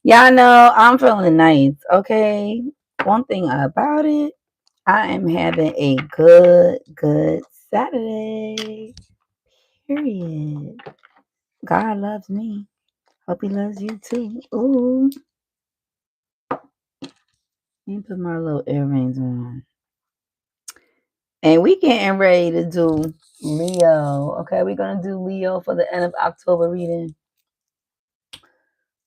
Y'all know I'm feeling nice, okay? One thing about it, I am having a good Saturday. Period. God loves me. Hope he loves you too. Ooh. Let me put my little earrings on. And we getting ready to do Leo. Okay, we're gonna do Leo for the end of October reading.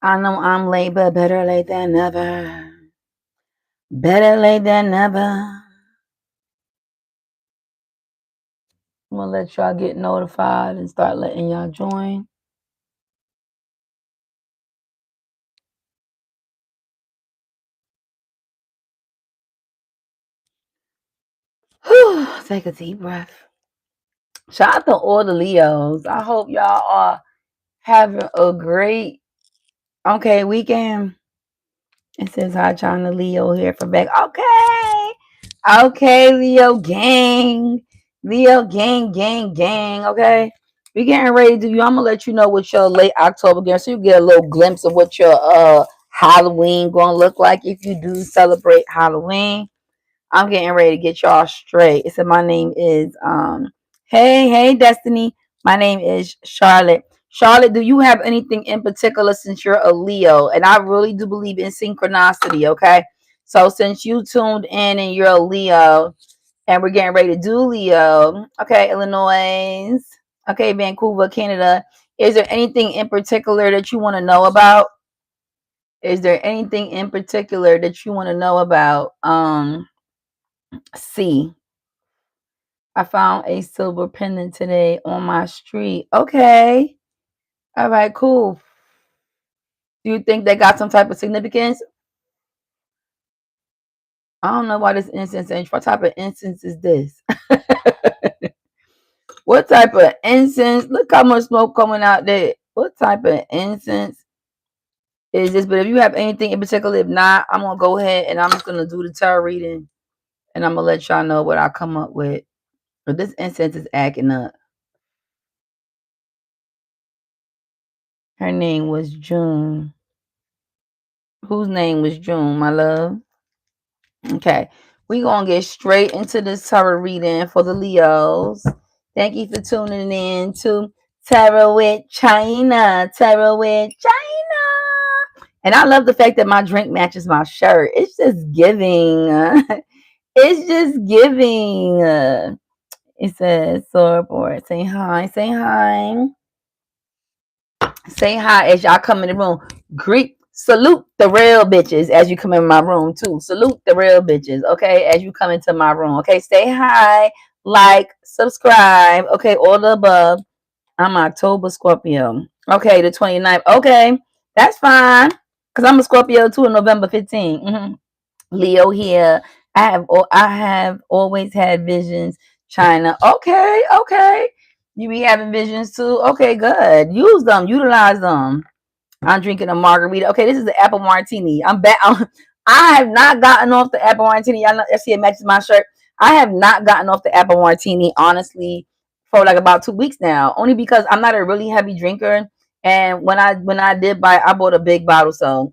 I know I'm late, but better late than never. Better late than never. I'm gonna let y'all get notified and start letting y'all join. Whew, take a deep breath. Shout out to all the Leos. I hope y'all are having a great weekend. It says hi, China Leo here for back. Okay, Leo gang. Leo gang. Okay. We getting ready to do you. I'm gonna let you know what your late October game, so you get a little glimpse of what your Halloween gonna look like if you do celebrate Halloween. I'm getting ready to get y'all straight. It said my name is hey Destiny. My name is Charlotte. Charlotte, do you have anything in particular since you're a Leo? And I really do believe in synchronicity, okay? So since you tuned in and you're a Leo and we're getting ready to do Leo, okay, Illinois, okay, Vancouver, Canada. Is there anything in particular that you want to know about? Is there anything in particular that you want to know about? C. I found a silver pendant today on my street. Okay. All right, cool. Do you think they got some type of significance? I don't know why this incense ain't. What type of incense is this? What type of incense? Look how much smoke coming out there. What type of incense is this? But if you have anything in particular, if not, I'm gonna go ahead and I'm just gonna do the tarot reading and I'm gonna let y'all know what I come up with. But this incense is acting up. Her name was June. Whose name was June, my love? Okay. We're going to get straight into this tarot reading for the Leos. Thank you for tuning in to Tarot with China. Tarot with China. And I love the fact that my drink matches my shirt. It's just giving. It's just giving. It says, Sorboard, say hi. Say hi. Say hi as y'all come in the room. Salute the real bitches as you come in my room too. Salute the real bitches, okay, as you come into my room. Okay, say hi, like, subscribe. Okay, all the above. I'm October Scorpio. Okay, the 29th. Okay, that's fine. Because I'm a Scorpio too on November 15th. Leo here. I have always had visions. China. Okay. You be having visions too? Okay, good. Use them, utilize them. I'm drinking a margarita. Okay, this is the apple martini. I'm back. I have not gotten off the apple martini. Y'all know, see, it matches my shirt. I have not gotten off the apple martini, honestly, for like about 2 weeks now. Only because I'm not a really heavy drinker. And when I did buy, I bought a big bottle. So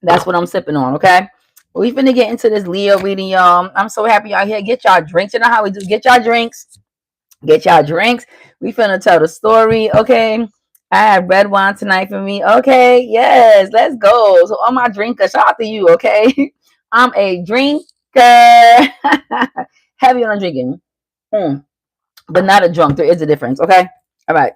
that's what I'm sipping on. Okay. We finna get into this Leo reading, y'all. I'm so happy y'all here. Get y'all drinks. You know how we do. Get y'all drinks. Get y'all drinks. We finna tell the story, okay? I have red wine tonight for me. Okay, yes, let's go. So all my drinkers, shout out to you, okay? I'm a drinker. Heavy on drinking. But not a drunk. There is a difference, okay? All right.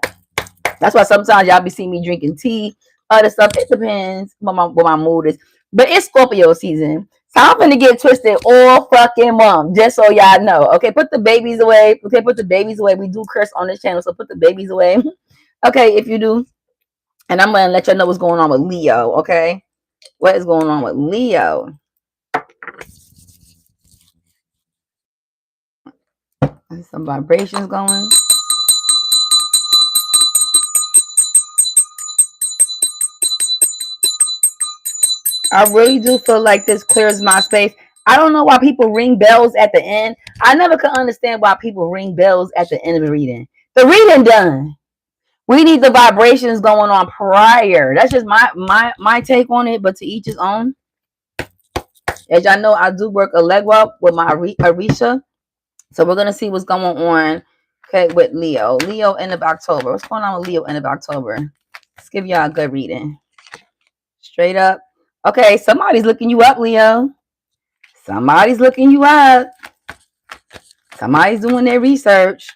That's why sometimes y'all be seeing me drinking tea, other stuff. It depends what my mood is. But it's Scorpio season. So I'm gonna get twisted all fucking month, just so y'all know. Okay, put the babies away. Okay, put the babies away. We do curse on this channel, so put the babies away. Okay, if you do. And I'm gonna let y'all know what's going on with Leo, okay? What is going on with Leo? There's some vibrations going. I really do feel like this clears my space. I don't know why people ring bells at the end. I never could understand why people ring bells at the end of the reading. The reading done. We need the vibrations going on prior. That's just my take on it, but to each his own. As y'all know, I do work a leg up with my Arisha. So we're gonna see what's going on. Okay, with Leo. Leo end of October. What's going on with Leo end of October? Let's give y'all a good reading. Straight up. Okay, somebody's looking you up, Leo. Somebody's looking you up. Somebody's doing their research.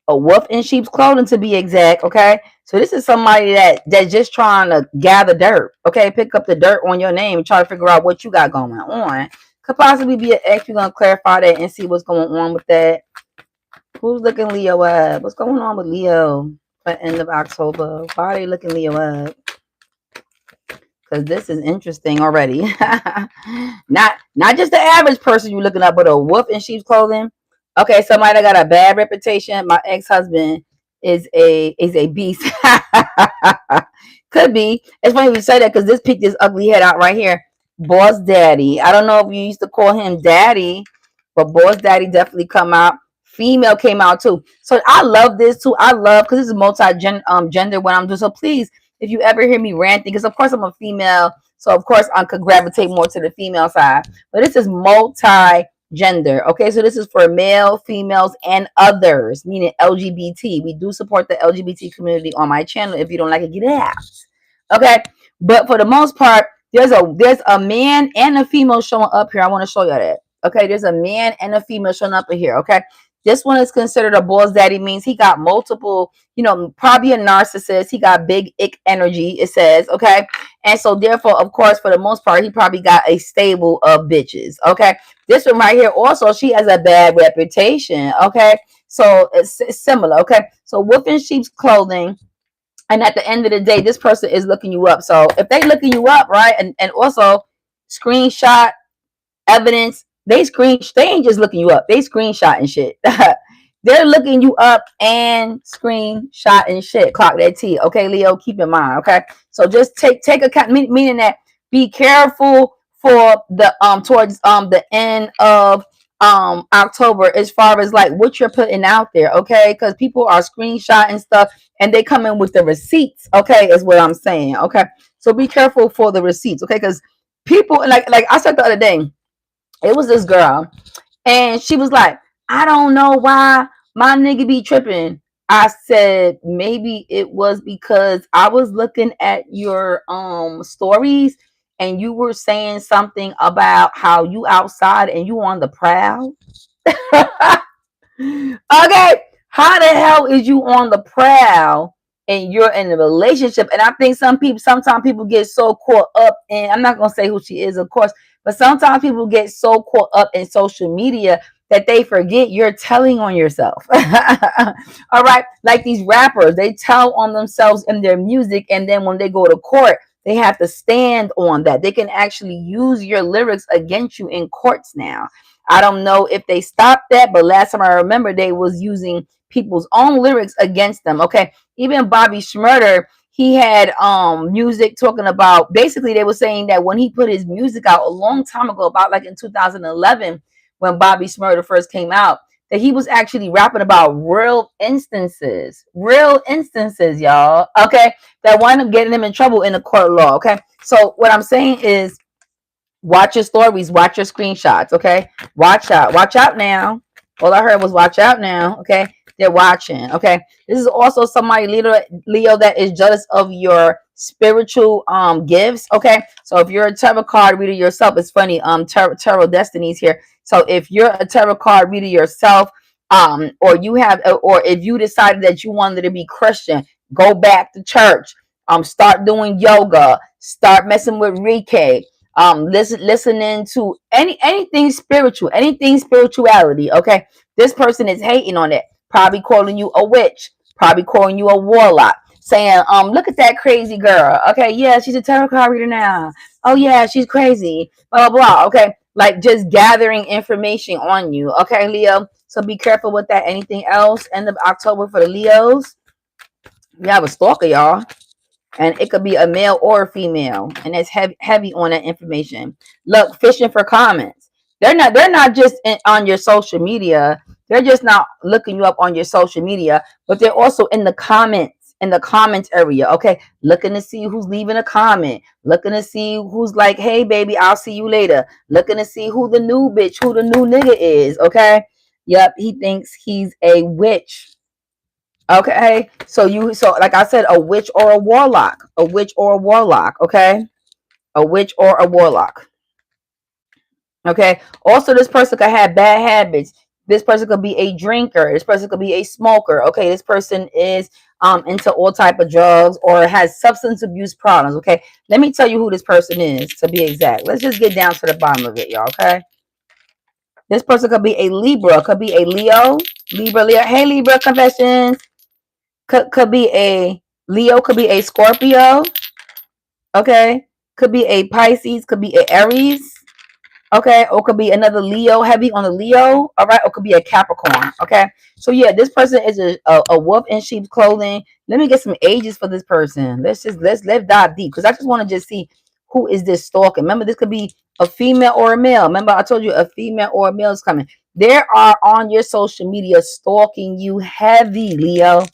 A wolf in sheep's clothing, to be exact. Okay, so this is somebody that's just trying to gather dirt. Okay, pick up the dirt on your name and try to figure out what you got going on. Could possibly be an ex. We're gonna clarify that and see what's going on with that. Who's looking Leo up? What's going on with Leo at the end of October? Why are they looking Leo up? Because this is interesting already. not just the average person you're looking up, but a wolf in sheep's clothing. Okay, somebody that got a bad reputation. My ex-husband is a beast. Could be. It's funny we say that because this picked this ugly head out right here. Boss Daddy. I don't know if you used to call him Daddy, but Boss Daddy definitely come out. Female came out too. So I love this too. I love because this is multi-gender what I'm doing. So please, if you ever hear me ranting, because of course I'm a female, so of course I could gravitate more to the female side. But this is multi-gender. Okay, so this is for male, females, and others, meaning LGBT. We do support the LGBT community on my channel. If you don't like it, get it out. Okay, but for the most part, there's a man and a female showing up here. I want to show you that. Okay, there's a man and a female showing up in here. Okay, this one is considered a boss daddy, means he got multiple, probably a narcissist. He got big ick energy, it says, okay? And so therefore, of course, for the most part, he probably got a stable of bitches, okay? This one right here also, she has a bad reputation, okay? So it's similar, okay? So wolf in sheep's clothing. And at the end of the day, this person is looking you up. So if they looking you up, right, and also screenshot evidence, they ain't just looking you up, they screenshotting shit. They're looking you up and screenshotting shit. Clock that T. Okay, Leo, keep in mind. Okay, so just take account, meaning that be careful for the towards the end of October, as far as like what you're putting out there. Okay, because people are screenshotting stuff and they come in with the receipts. Okay, is what I'm saying. Okay, so be careful for the receipts. Okay, because people like I said the other day, it was this girl, and she was like, I don't know why my nigga be tripping. I said, maybe it was because I was looking at your stories and you were saying something about how you outside and you on the prowl. Okay, how the hell is you on the prowl and you're in a relationship? And I think sometimes people get so caught up in, I'm not gonna say who she is, of course, but sometimes people get so caught up in social media that they forget you're telling on yourself. All right, like these rappers, they tell on themselves in their music, and then when they go to court, they have to stand on that. They can actually use your lyrics against you in courts now. I don't know if they stopped that, but last time I remember, they was using people's own lyrics against them. Okay, even Bobby Shmurda, he had music talking about, basically they were saying that when he put his music out a long time ago, about like in 2011, when Bobby Shmurda first came out, that he was actually rapping about real instances, y'all. Okay, that wind up getting him in trouble in the court of law. Okay, so what I'm saying is, watch your stories, watch your screenshots, okay? Watch out now. All I heard was watch out now, okay? They're watching, okay? This is also somebody, Leo, that is jealous of your spiritual gifts, okay? So if you're a tarot card reader yourself, it's funny, tarot destinies here. So if you're a tarot card reader yourself, or if you decided that you wanted to be Christian, go back to church, start doing yoga, start messing with Reiki, listening to anything spiritual, anything spirituality. Okay, this person is hating on it, probably calling you a witch, probably calling you a warlock, saying look at that crazy girl. Okay, yeah, she's a tarot card reader now. Oh yeah, she's crazy, blah blah blah. Okay, like just gathering information on you. Okay, Leo, so be careful with that. Anything else? End of October for the Leos. We have a stalker, y'all, and it could be a male or a female, and it's heavy on that information. Look, fishing for comments. They're not just on your social media. They're just not looking you up on your social media, but they're also in the comments area. Okay, looking to see who's leaving a comment, looking to see who's like, hey baby, I'll see you later, looking to see who the new bitch, who the new nigga is. Okay, yep, he thinks he's a witch. Okay, so like I said, a witch or a warlock, a witch or a warlock. Okay, a witch or a warlock. Okay. Also, this person could have bad habits. This person could be a drinker. This person could be a smoker. Okay. This person is into all type of drugs or has substance abuse problems. Okay. Let me tell you who this person is to be exact. Let's just get down to the bottom of it, y'all. Okay. This person could be a Libra. Could be a Leo. Leo. Hey, Libra confessions. Could be a Leo. Could be a Scorpio. Okay. Could be a Pisces. Could be a Aries. Okay, or could be another Leo, heavy on the Leo, all right, or could be a Capricorn. Okay, so yeah, this person is a wolf in sheep's clothing. Let me get some ages for this person. Let's dive deep, because I just want to just see who is this stalking. Remember, this could be a female or a male. Remember, I told you a female or a male is coming. They are on your social media stalking you heavy, Leo,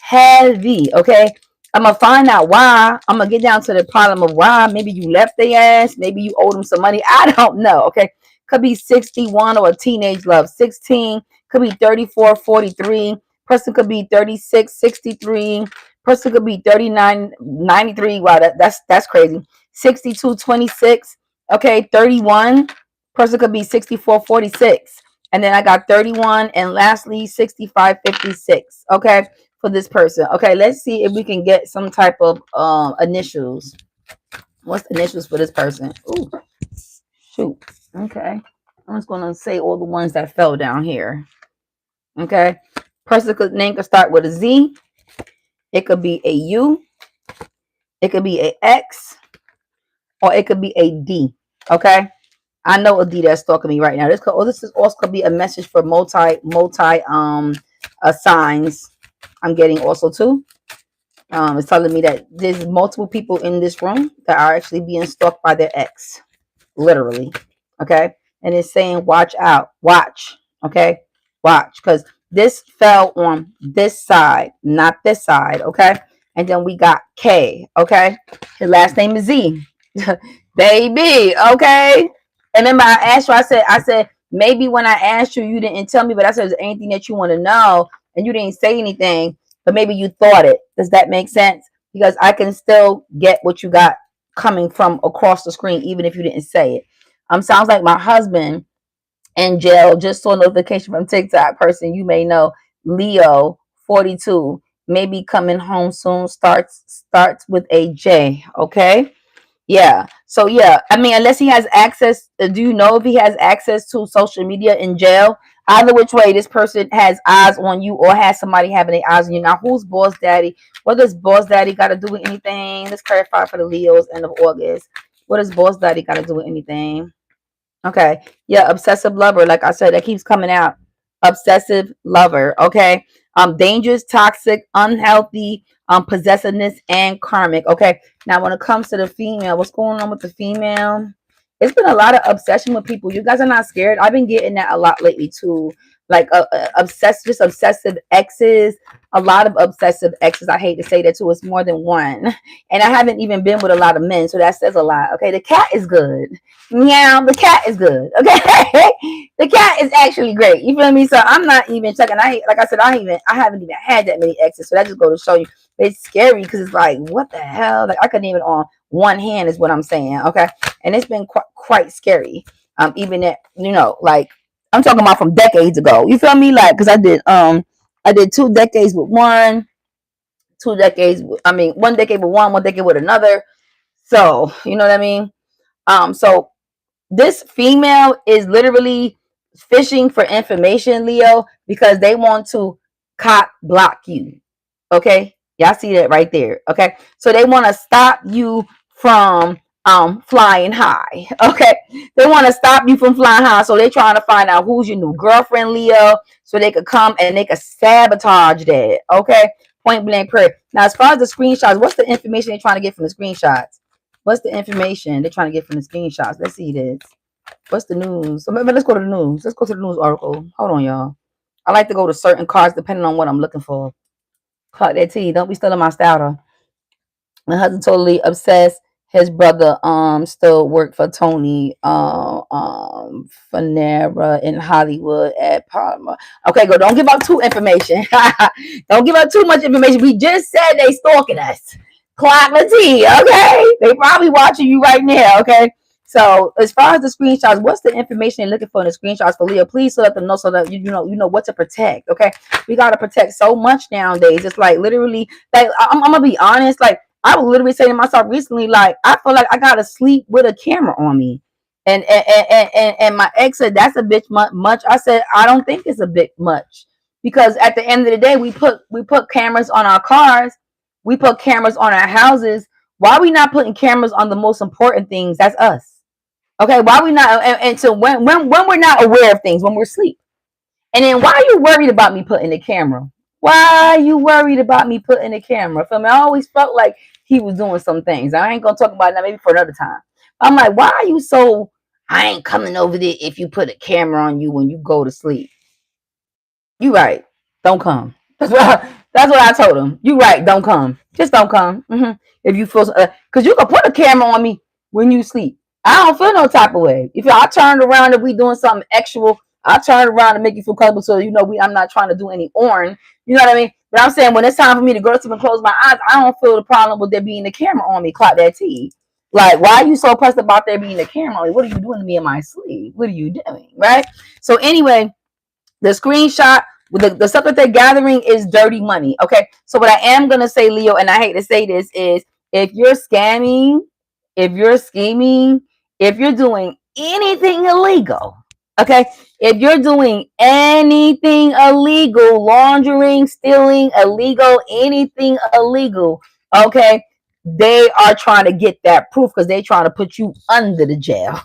heavy. Okay, I'm gonna find out why. I'm gonna get down to the problem of why. Maybe you left their ass. Maybe you owe them some money. I don't know. Okay. Could be 61 or a teenage love. 16. Could be 34, 43. Person could be 36, 63. Person could be 39, 93. Wow, that's crazy. 62, 26. Okay, 31. Person could be 64, 46. And then I got 31 and lastly 65, 56. Okay, for this person. Okay, let's see if we can get some type of initials. What's the initials for this person? Ooh, shoot. Okay, I'm just gonna say all the ones that fell down here. Okay, person name could start with a Z. It could be a U. It could be a X, or it could be a D. Okay, I know a D that's stalking me right now. This is also could be a message for multi signs. I'm getting also too. It's telling me that there's multiple people in this room that are actually being stalked by their ex, literally. Okay, and it's saying, "Watch out, watch." Okay, watch, because this fell on this side, not this side. Okay, and then we got K. Okay, his last name is Z, baby. Okay, and remember I asked you. I said maybe when I asked you, you didn't tell me, but I said, "Is there anything that you want to know?" And you didn't say anything, but maybe you thought it. Does that make sense? Because I can still get what you got coming from across the screen, even if you didn't say it. Sounds like my husband in jail just saw a notification from TikTok. Person you may know, Leo 42, maybe coming home soon. Starts with a J. Okay. Yeah. So yeah, I mean, unless he has access, do you know if he has access to social media in jail? Either which way, this person has eyes on you or has somebody having their eyes on you. Now, who's boss daddy? What does boss daddy got to do with anything? Let's clarify for the Leos, end of August. What does boss daddy got to do with anything? Okay. Yeah, obsessive lover. Like I said, that keeps coming out. Obsessive lover. Okay. Dangerous, toxic, unhealthy, possessiveness, and karmic. Okay. Now, when it comes to the female, what's going on with the female? It's been a lot of obsession with people. You guys are not scared. I've been getting that a lot lately too. Like just obsessive exes. A lot of obsessive exes. I hate to say that too. It's more than one. And I haven't even been with a lot of men, so that says a lot. Okay, the cat is good. Meow, the cat is good. Okay, the cat is actually great. You feel me? So I'm not even checking. Like I said, I haven't even had that many exes. So that just goes to show you it's scary because it's like, what the hell? Like I couldn't even on one hand is what I'm saying. Okay, and it's been quite scary. Even that like I'm talking about from decades ago. You feel me? Like because I did 2 decades with one, 2 decades. I mean, 1 decade with one decade with another. So you know what I mean. So this female is literally fishing for information, Leo, because they want to cop block you. Okay, y'all see that right there. Okay, so they want to stop you from flying high. Okay, they want to stop you from flying high, so they're trying to find out who's your new girlfriend, Leo, so they could come and they could sabotage that. Okay, point blank period. Now, as far as the screenshots, what's the information they're trying to get from the screenshots? What's the information they're trying to get from the screenshots? Let's see this. What's the news? So let's go to the news. Let's go to the news article. Hold on, y'all. I like to go to certain cards depending on what I'm looking for. Clock that T. Don't be stealing my style though. My husband totally obsessed. His brother still work for Tony Fanera in Hollywood at Palmer. Okay, go. Don't give out too information. Don't give out too much information. We just said they stalking us. Clock the T. Okay, they probably watching you right now. Okay. So as far as the screenshots, what's the information you're looking for in the screenshots for Leo? Please let them know so that you know what to protect. Okay, we gotta protect so much nowadays. It's like literally, like I'm gonna be honest, like I was literally saying to myself recently, like I feel like I gotta sleep with a camera on me, and my ex said that's a bit much. I said I don't think it's a bit much because at the end of the day, we put cameras on our cars, we put cameras on our houses. Why are we not putting cameras on the most important things? That's us. Okay, why are we not? And so when we're not aware of things, when we're asleep. And then why are you worried about me putting the camera? Why are you worried about me putting the camera? For me, I always felt like he was doing some things. I ain't gonna talk about that maybe for another time. I'm like, why are you so? I ain't coming over there if you put a camera on you when you go to sleep. You right. Don't come. That's what I told him. You right. Don't come. Just don't come. If you feel, because you can put a camera on me when you sleep. I don't feel no type of way. If I turned around and we doing something actual, I turn around and make you feel comfortable. So I'm not trying to do any orin. You know what I mean? But I'm saying when it's time for me to go to sleep and close my eyes, I don't feel the problem with there being a camera on me. Clock that T. Like, why are you so pressed about there being a camera on me? What are you doing to me in my sleep? What are you doing? Right? So anyway, the screenshot, the stuff that they're gathering is dirty money. Okay. So what I am gonna say, Leo, and I hate to say this, is if you're scamming, if you're scheming, if you're doing anything illegal, okay, if you're doing anything illegal, laundering, stealing, illegal, anything illegal, okay, they are trying to get that proof because they're trying to put you under the jail.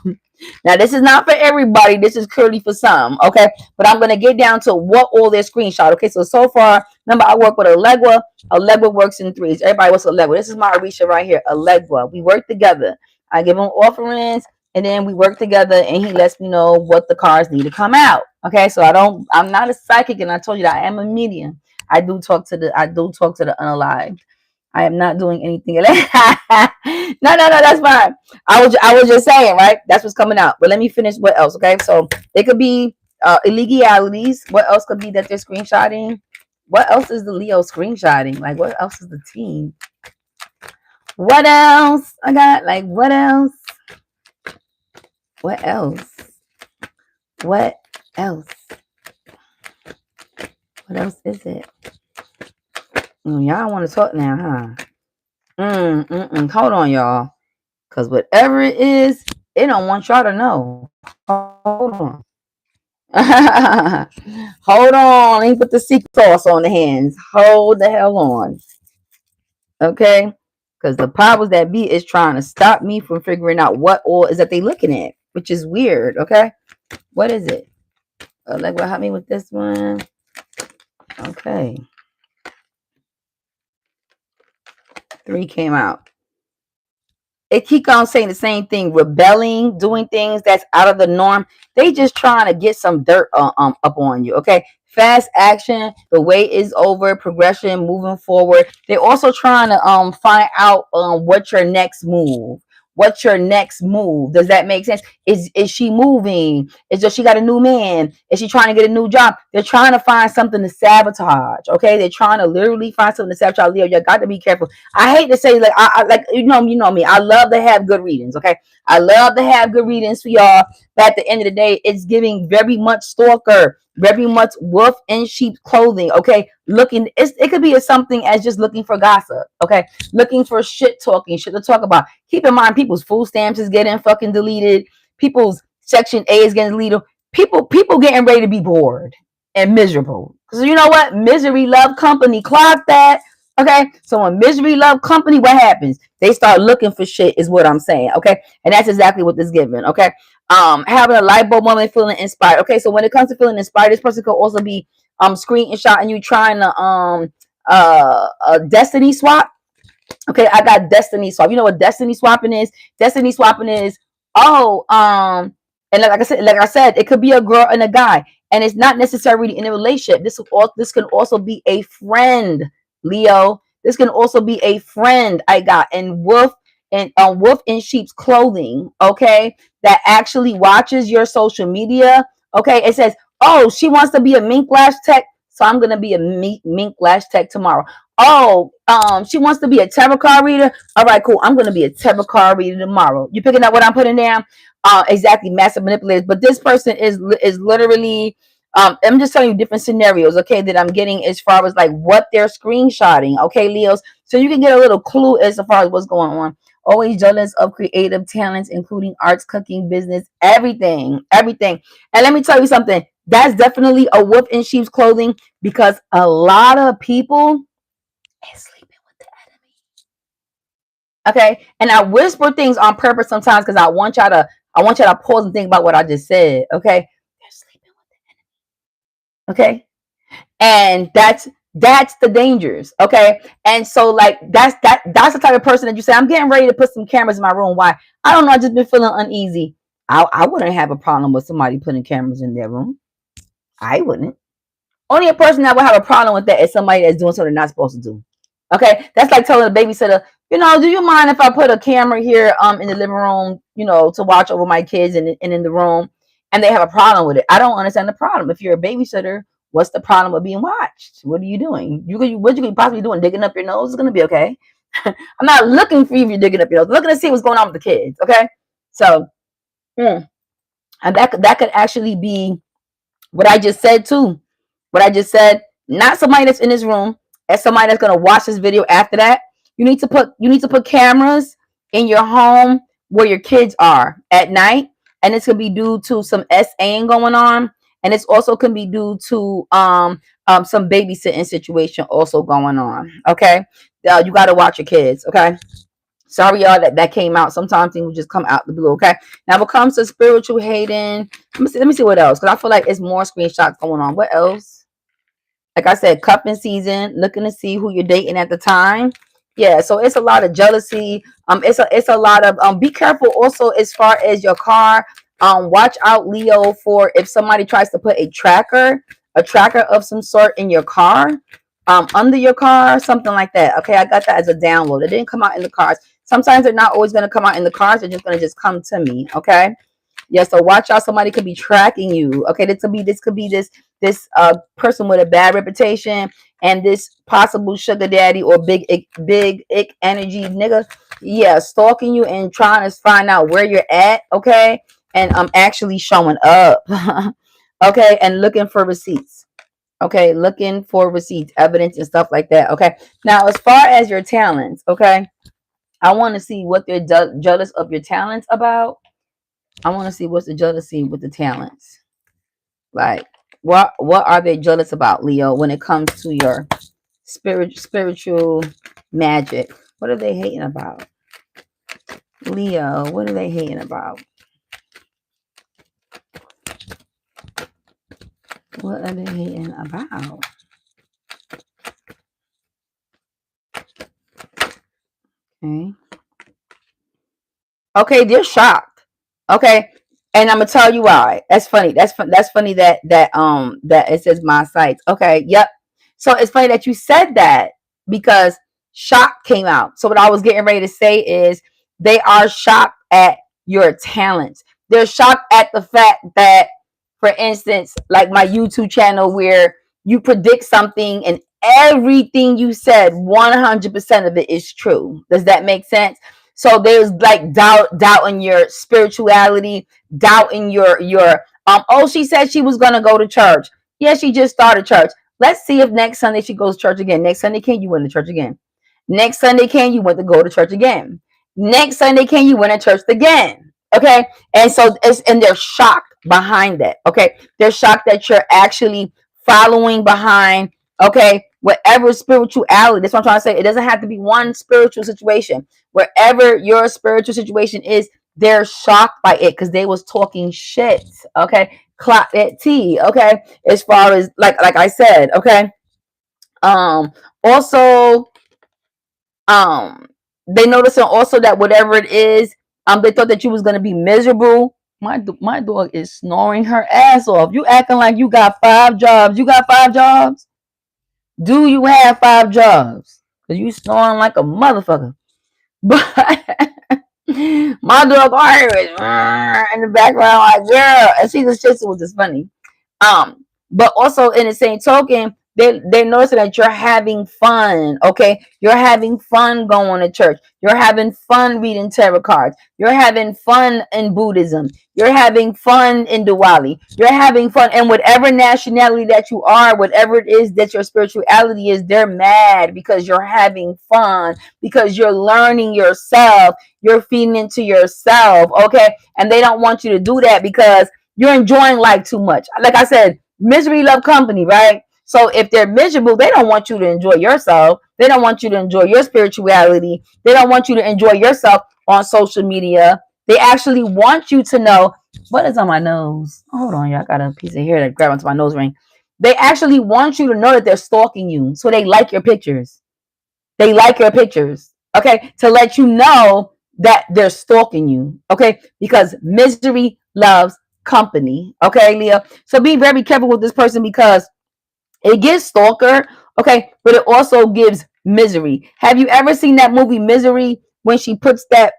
Now, this is not for everybody. This is clearly for some, okay? But I'm going to get down to what all their screenshot. Okay, so far, remember, I work with Allegua. Allegua works in threes. Everybody, what's Allegua? This is my Arisha right here, Allegua. We work together. I give him offerings, and then we work together, and he lets me know what the cars need to come out. Okay, so I'm not a psychic, and I told you that I am a medium. I do talk to the unalived. I am not doing anything. No, that's fine. I was just saying, right? That's what's coming out. But let me finish. What else? Okay, so it could be illegalities. What else could be that they're screenshotting? What else is the Leo screenshotting? Like, what else is the team? What else I got? Like, what else? What else? What else? What else is it? Y'all want to talk now, huh? Hold on, y'all. Because whatever it is, they don't want y'all to know. Hold on. Hold on. Let me put the secret sauce on the hands. Hold the hell on. Okay? Because the powers that be is trying to stop me from figuring out what all is that they looking at, which is weird. Okay? What is it? Like, what help me with this one? Okay. 3 came out. It keep on saying the same thing, rebelling, doing things that's out of the norm. They just trying to get some dirt up on you. Okay, fast action, the wait is over, progression, moving forward. They're also trying to find out what's your next move. What's your next move? Does that make sense? Is she moving? Is just she got a new man? Is she trying to get a new job? They're trying to find something to sabotage. Okay, they're trying to literally find something to sabotage. Leo, you got to be careful. I hate to say, like, I like you know me. I love to have good readings. Okay, I love to have good readings for y'all. But at the end of the day, it's giving very much stalker, very much wolf in sheep clothing. Okay, it could be as something as just looking for gossip. Okay, looking for shit talking, shit to talk about. Keep in mind, people's food stamps is getting fucking deleted. People's Section A is getting deleted. People getting ready to be bored and miserable. Because you know what? Misery love company. Clock that. Okay, so when misery love company, what happens? They start looking for shit, is what I'm saying. Okay, and that's exactly what this is giving. Okay, having a light bulb moment, feeling inspired. Okay, so when it comes to feeling inspired, this person could also be screenshotting you trying to a destiny swap. Okay, I got destiny swap. You know what destiny swapping is? Destiny swapping is, oh, and like I said, it could be a girl and a guy. and it's not necessarily in a relationship. This can also be a friend, Leo. This can also be a friend I got in wolf in sheep's clothing, okay, that actually watches your social media. Okay, it says, oh, she wants to be a mink lash tech, so I'm gonna be a mink lash tech tomorrow. Oh, she wants to be a tarot card reader. All right, cool. I'm gonna be a tarot card reader tomorrow. You picking up what I'm putting down? Exactly, massive manipulators. But this person is literally. I'm just telling you different scenarios, okay, that I'm getting as far as like what they're screenshotting, okay, Leos, so you can get a little clue as far as what's going on. Always jealous of creative talents, including arts, cooking, business, everything, everything. And let me tell you something. That's definitely a wolf in sheep's clothing because a lot of people is sleeping with the enemy. Okay, and I whisper things on purpose sometimes because I want y'all to pause and think about what I just said. Okay, they're sleeping with the enemy. Okay, and that's the dangers. Okay, and so like that's the type of person that you say, I'm getting ready to put some cameras in my room. Why? I don't know, I just been feeling uneasy. I wouldn't have a problem with somebody putting cameras in their room. I wouldn't. Only a person that would have a problem with that is somebody that's doing something they're not supposed to do. Okay, that's like telling a babysitter, do you mind if I put a camera here in the living room, to watch over my kids and in the room, and they have a problem with it. I don't understand the problem. If you're a babysitter, what's the problem with being watched? What are you doing? What you could possibly doing? Digging up your nose? It's gonna be okay. I'm not looking for you if you're digging up your nose. I'm looking to see what's going on with the kids. Okay, so and that could actually be what I just said too. What I just said, not somebody that's in this room, as somebody that's gonna watch this video after that. You need to put cameras in your home where your kids are at night, and this could be due to some SAing going on, and it's also can be due to some babysitting situation also going on. Okay, you got to watch your kids. Okay. Sorry, y'all, that came out. Sometimes things will just come out the blue. Okay. Now, when it comes to spiritual hating, let me see what else, because I feel like it's more screenshots going on. What else? Like I said, cuffing season, looking to see who you're dating at the time. Yeah, so it's a lot of jealousy. It's a lot of be careful also as far as your car. Watch out, Leo, for if somebody tries to put a tracker of some sort in your car, under your car, something like that. Okay, I got that as a download. It didn't come out in the cars. Sometimes they're not always gonna come out in the cars, they're just gonna come to me. Okay. Yeah, so watch out. Somebody could be tracking you. Okay, this person with a bad reputation, and this possible sugar daddy or big ick energy nigga. Yeah, stalking you and trying to find out where you're at. Okay, and I'm actually showing up. Okay, and looking for receipts. Okay, looking for receipts, evidence, and stuff like that. Okay, now as far as your talents, okay, I want to see what they're jealous of your talents about. I want to see what's the jealousy with the talents. Like, what are they jealous about, Leo, when it comes to your spiritual magic? What are they hating about? Leo, what are they hating about? What are they hating about? Okay. Okay, they're shocked. Okay. And I'm gonna tell you why. That's funny. That's funny that it says my sites. Okay, yep. So it's funny that you said that because shock came out. So what I was getting ready to say is they are shocked at your talents. They're shocked at the fact that, for instance, like my YouTube channel where you predict something and everything you said, 100% of it is true. Does that make sense? So there's like doubt in your spirituality, doubt in your oh, she said she was gonna go to church. Yeah, she just started church. Let's see if next Sunday she goes to church again. Next Sunday, can you went to church again? Next Sunday, can you went to go to church again? Next Sunday, can you went to church again? Okay, and so and they're shocked behind that. Okay, they're shocked that you're actually following behind. Okay, whatever spirituality. That's what I'm trying to say. It doesn't have to be one spiritual situation. Wherever your spiritual situation is, they're shocked by it because they was talking shit. Okay, clock that T. Okay, as far as like I said. Okay, also um they noticing also that whatever it is, they thought that you was going to be miserable My dog is snoring her ass off. You acting like you got 5 jobs. You got 5 jobs? Do you have 5 jobs? Cause you snoring like a motherfucker. But my dog always in the background like girl, and she just was just funny. But also in the same token, they're noticing that you're having fun. Okay, you're having fun going to church. You're having fun reading tarot cards. You're having fun in Buddhism. You're having fun in Diwali. You're having fun, and whatever nationality that you are, whatever it is that your spirituality is, they're mad because you're having fun, because you're learning yourself. You're feeding into yourself. Okay, and they don't want you to do that because you're enjoying life too much. Like I said, misery love company, right? So if they're miserable, they don't want you to enjoy yourself. They don't want you to enjoy your spirituality. They don't want you to enjoy yourself on social media. They actually want you to know what is on my nose. Hold on, y'all. I got a piece of hair that grabbed onto my nose ring. They actually want you to know that they're stalking you. So they like your pictures. They like your pictures. Okay. To let you know that they're stalking you. Okay. Because misery loves company. Okay, Leo. So be very careful with this person because it gives stalker, okay, but it also gives misery. Have you ever seen that movie Misery when she puts that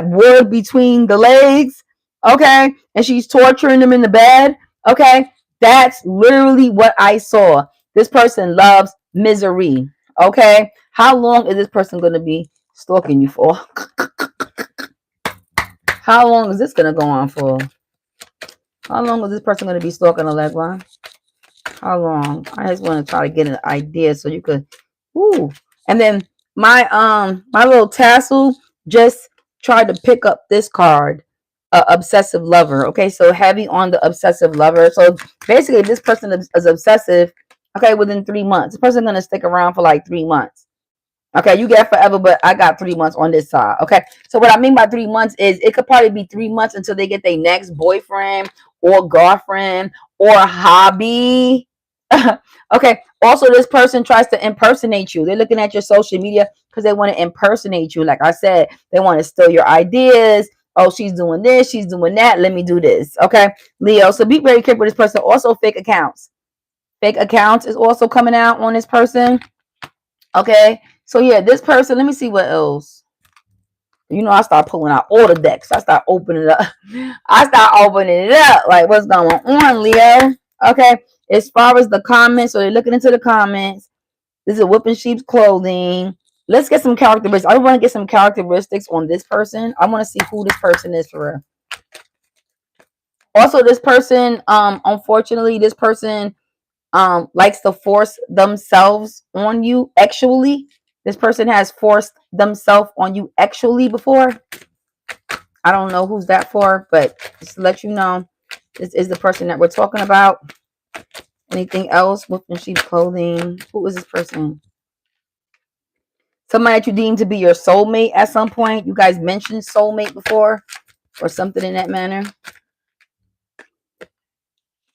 wood between the legs, okay, and she's torturing them in the bed, okay? That's literally what I saw. This person loves misery, okay? How long is this person going to be stalking you for? How long is this going to go on for? How long is this person going to be stalking Allegra? How long? I just want to try to get an idea so you could. Ooh. And then my little tassel just tried to pick up this card, obsessive lover. Okay, so heavy on the obsessive lover. So basically, this person is obsessive. Okay, within 3 months, this person gonna stick around for like 3 months. Okay, you get forever, but I got 3 months on this side. Okay, so what I mean by 3 months is it could probably be 3 months until they get their next boyfriend or girlfriend or hobby. Okay, also, this person tries to impersonate you. They're looking at your social media because they want to impersonate you. Like I said, they want to steal your ideas. Oh, she's doing this, she's doing that. Let me do this. Okay, Leo. So be very careful with this person. Also, fake accounts. Fake accounts is also coming out on this person. Okay. So yeah, this person, let me see what else. You know, I start pulling out all the decks. I start opening it up. I start opening it up. Like, what's going on, Leo? Okay. As far as the comments, so they're looking into the comments. This is whipping sheep's clothing. Let's get some characteristics. I want to get some characteristics on this person. I want to see who this person is for real. Also, this person, unfortunately, this person likes to force themselves on you actually. This person has forced themselves on you actually before. I don't know who's that for, but just to let you know, this is the person that we're talking about. Anything else? Whipping sheep clothing. Who is this person? Somebody that you deem to be your soulmate at some point. You guys mentioned soulmate before or something in that manner.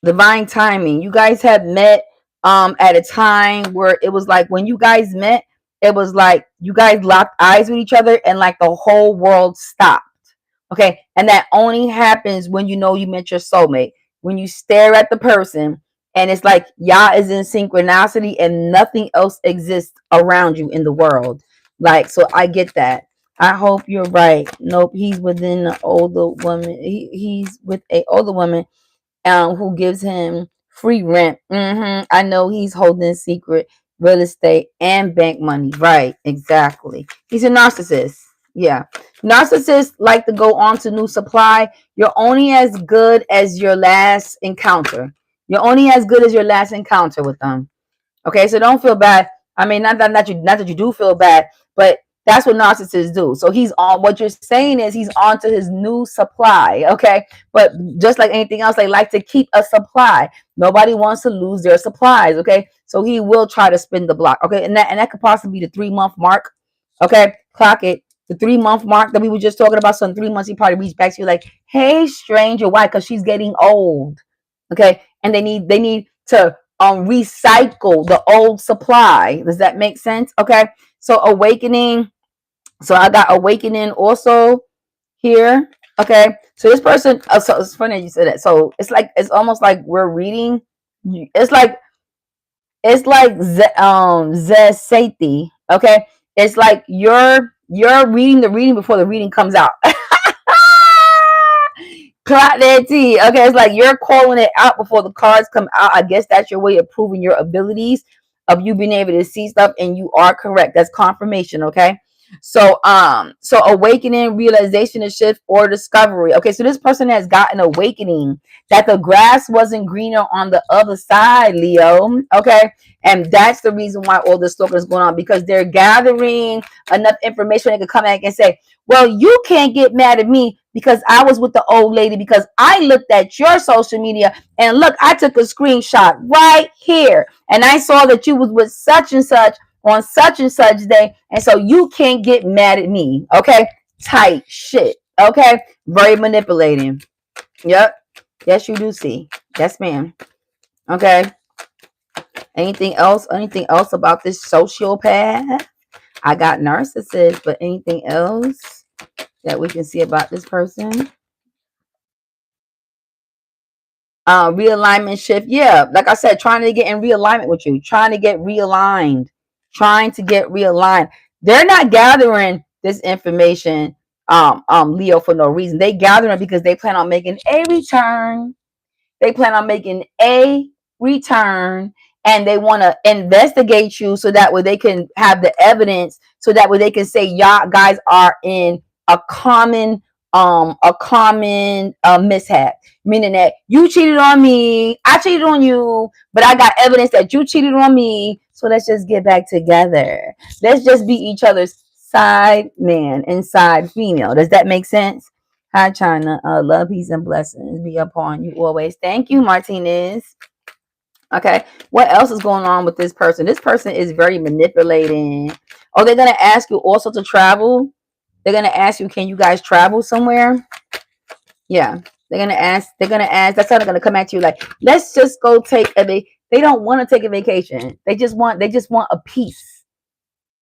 Divine timing. You guys have met at a time where it was like when you guys met, it was like you guys locked eyes with each other and like the whole world stopped. Okay. And that only happens when you know you met your soulmate. When you stare at the person and it's like y'all is in synchronicity and nothing else exists around you in the world. Like, so I get that. I hope you're right. Nope, he's within the older woman. He's with a older woman who gives him free rent. I know he's holding secret real estate and bank money. Right, exactly. He's a narcissist. Yeah. Narcissists like to go on to new supply. You're only as good as your last encounter. You're only as good as your last encounter with them. Okay, so don't feel bad. I mean, not that you do feel bad, but that's what narcissists do. So he's on. What you're saying is he's on to his new supply. Okay, but just like anything else, they like to keep a supply. Nobody wants to lose their supplies. Okay, so he will try to spin the block. Okay, and that could possibly be the 3 month mark. Okay, clock it. The 3 month mark that we were just talking about. So in 3 months, he probably reached back to you like, "Hey, stranger, why? Because she's getting old." Okay, and they need to recycle the old supply. Does that make sense? Okay. So awakening. So I got awakening also here. Okay, so this person, so it's funny you said that. So it's like, it's almost like we're reading. It's like, Zesati. Okay, it's like you're reading the reading before the reading comes out. Clock that T. Okay, it's like you're calling it out before the cards come out. I guess that's your way of proving your abilities, of you being able to see stuff, and you are correct. That's confirmation. Okay. So awakening, realization, a shift, or discovery. Okay, so this person has gotten awakening that the grass wasn't greener on the other side, Leo. Okay, and that's the reason why all this talking is going on, because they're gathering enough information they can come back and say, well, you can't get mad at me because I was with the old lady, because I looked at your social media and look, I took a screenshot right here and I saw that you was with such and such on such and such day, and so you can't get mad at me. Okay, tight shit. Okay, very manipulating. Yep. Yes, you do see. Yes, ma'am. Okay. Anything else? Anything else about this sociopath? I got narcissist, but anything else that we can see about this person? Realignment shift. Yeah, like I said, trying to get in realignment with you, trying to get realigned, trying to get realigned. They're not gathering this information, Leo, for no reason. They gathering it because they plan on making a return. They plan on making a return, and they want to investigate you so that way they can have the evidence, so that way they can say y'all guys are in a common mishap, meaning that you cheated on me, I cheated on you, but I got evidence that you cheated on me, so let's just get back together. Let's just be each other's side man and side female. Does that make sense? Hi, China. Love, peace, and blessings be upon you always. Thank you, Martinez. Okay. What else is going on with this person? This person is very manipulating. Oh, they're going to ask you also to travel. They're going to ask you, can you guys travel somewhere? Yeah. They're going to ask. That's how they're going to come at you like, let's just go take a vacation. They don't want to take a vacation. They just want a piece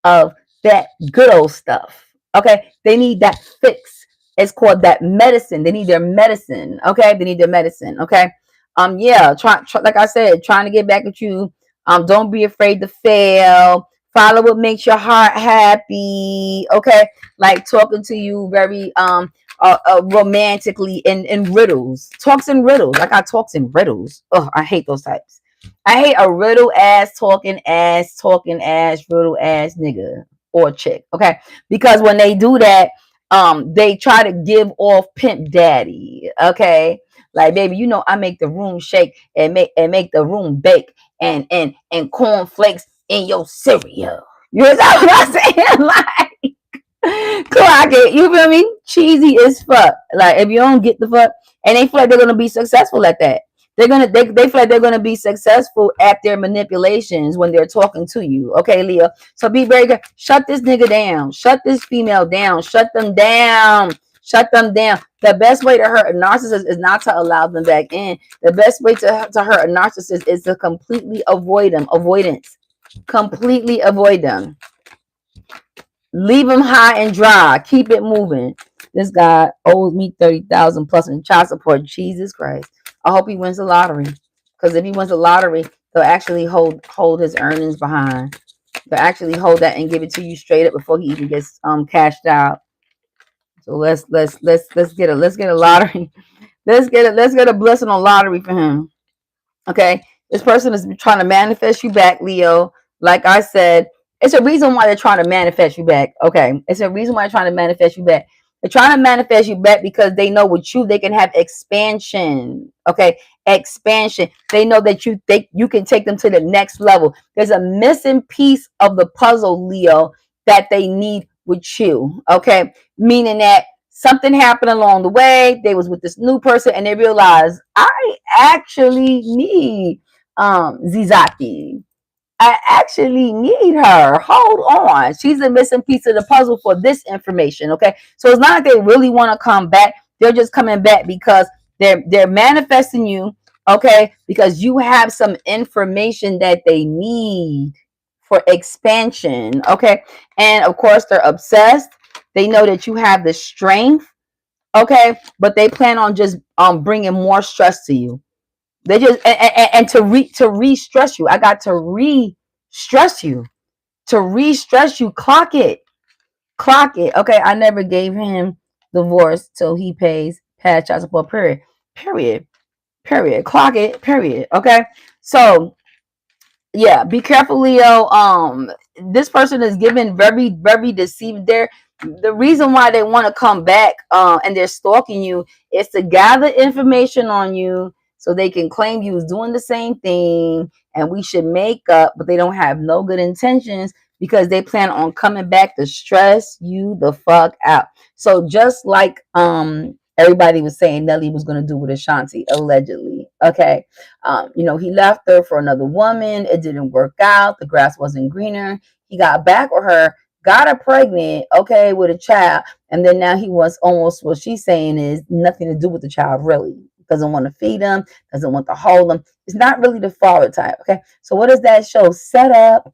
of that good old stuff. Okay, they need that fix. It's called that medicine. They need their medicine. Okay, they need their medicine. Okay, yeah. Try like I said, trying to get back at you. Don't be afraid to fail. Follow what makes your heart happy. Okay, like talking to you very romantically in riddles. Talks in riddles. Like I talks in riddles. Oh, I hate those types. I hate a riddle talking ass riddle ass nigga or chick. Okay, because when they do that, they try to give off pimp daddy. Okay, like baby, you know I make the room shake and make the room bake and cornflakes in your cereal. You know what I'm saying? Like clock it. You feel me? Cheesy as fuck. Like if you don't get the fuck, and they feel like they're gonna be successful at that. They feel like they're gonna be successful at their manipulations when they're talking to you. Okay, Leah. So be very good. Shut this nigga down. Shut this female down. Shut them down. Shut them down. The best way to hurt a narcissist is not to allow them back in. The best way to hurt a narcissist is to completely avoid them. Avoidance. Completely avoid them. Leave him high and dry. Keep it moving. This guy owes me 30,000 plus in child support. Jesus Christ. I hope he wins the lottery. Because if he wins the lottery, they'll actually hold his earnings behind. They'll actually hold that and give it to you straight up before he even gets cashed out. So let's get a lottery. Let's get a blessing on lottery for him. Okay, this person is trying to manifest you back, Leo. Like I said, it's a reason why they're trying to manifest you back. Okay, it's a reason why they're trying to manifest you back. They're trying to manifest you back because they know with you they can have expansion. Okay, expansion. They know that you can take them to the next level. There's a missing piece of the puzzle, Leo, that they need with you. Okay, meaning that something happened along the way. They was with this new person and they realized I actually need Zizaki. I actually need her. Hold on. She's a missing piece of the puzzle for this information. Okay. So it's not like they really want to come back. They're just coming back because they're manifesting you. Okay. Because you have some information that they need for expansion. Okay. And of course, they're obsessed. They know that you have the strength. Okay, but they plan on just bringing more stress to you. They just and to re-stress you. I got to re-stress you. To re-stress you. Clock it. Clock it. Okay, I never gave him divorce till he pays past child support. Period. Period. Period. Clock it. Period. Okay. So yeah, be careful, Leo. This person is given very deceived there. The reason why they want to come back and they're stalking you is to gather information on you so they can claim you was doing the same thing and we should make up, but they don't have no good intentions because they plan on coming back to stress you the fuck out. So just like everybody was saying Nelly was gonna do with Ashanti, allegedly. Okay, he left her for another woman. It didn't work out. The grass wasn't greener. He got back with her, got her pregnant, okay, with a child. And then now he wants almost what she's saying is nothing to do with the child, really. Doesn't want to feed them, doesn't want to hold them. It's not really the father type, okay? So what does that show? Set up.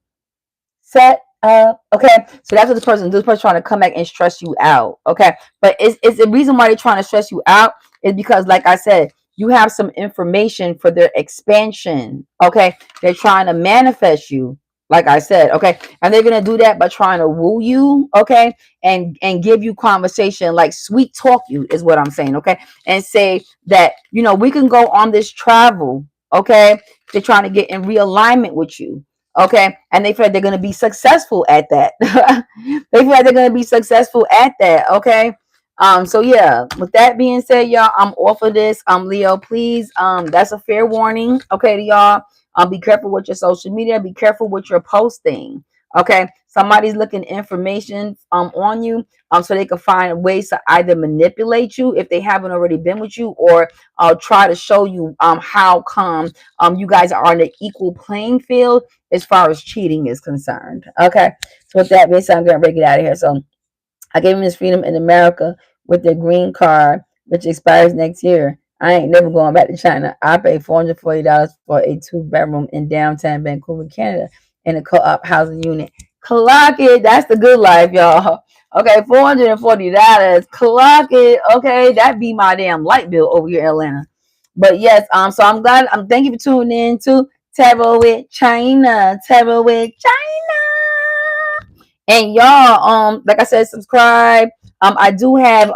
Okay, so that's what this person trying to come back and stress you out. Okay, but it's the reason why they're trying to stress you out is because, like I said, you have some information for their expansion. Okay, they're trying to manifest you. Like I said, okay, and they're gonna do that by trying to woo you, okay, and give you conversation, like sweet talk you is what I'm saying, okay, and say that we can go on this travel, okay. They're trying to get in realignment with you. Okay, and they feel like they're going to be successful at that. They feel like they're going to be successful at that. Okay, so yeah, with that being said, y'all, I'm off of this. Leo, please, that's a fair warning, okay, to y'all. Be careful with your social media. Be careful with your posting. Okay, somebody's looking information on you so they can find ways to either manipulate you if they haven't already been with you, or try to show you how come you guys are on an equal playing field as far as cheating is concerned. Okay, so with that being said, I'm gonna break it out of here. So I gave him his freedom in America with the green card, which expires next year. I ain't never going back to China. I paid $440 for a two-bedroom in downtown Vancouver, Canada, in a co-op housing unit. Clock it. That's the good life, y'all. Okay, $440. Clock it. Okay, that be my damn light bill over here in Atlanta. But yes, so I'm glad. Thank you for tuning in to Table with China. Table with China. And y'all, like I said, subscribe. I do have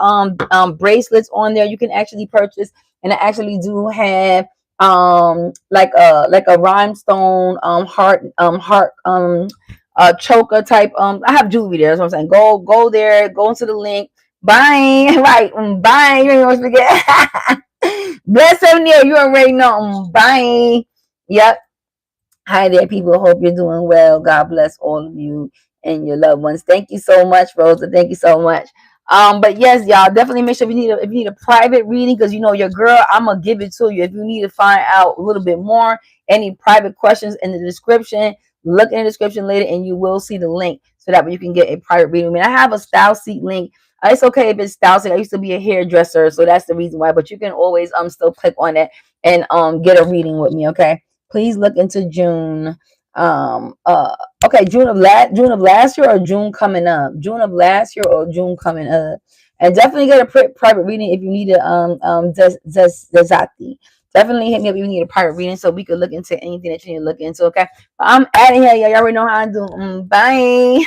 bracelets on there you can actually purchase, and I actually do have like a rhinestone choker type. I have jewelry there. That's what I'm saying. Go there. Go into the link. Bye. Right. Bye. You ain't gonna forget. Bless O'Neil. You already know. Bye. Yep. Hi there, people. Hope you're doing well. God bless all of you and your loved ones. Thank you so much, Rosa. Thank you so much. But yes, y'all definitely make sure if you need a private reading, because your girl, I'm gonna give it to you. If you need to find out a little bit more, any private questions in the description, look in the description later, and you will see the link so that way you can get a private reading. I mean, I have a style seat link. It's okay if it's style seat. I used to be a hairdresser, so that's the reason why. But you can always still click on it and get a reading with me. Okay. Please look into June. Okay, June of last year or June coming up. June of last year or June coming up. And definitely get a private reading if you need a Desati. Definitely hit me up if you need a private reading so we could look into anything that you need to look into. Okay, I'm out of here. Y'all already know how I do. Bye.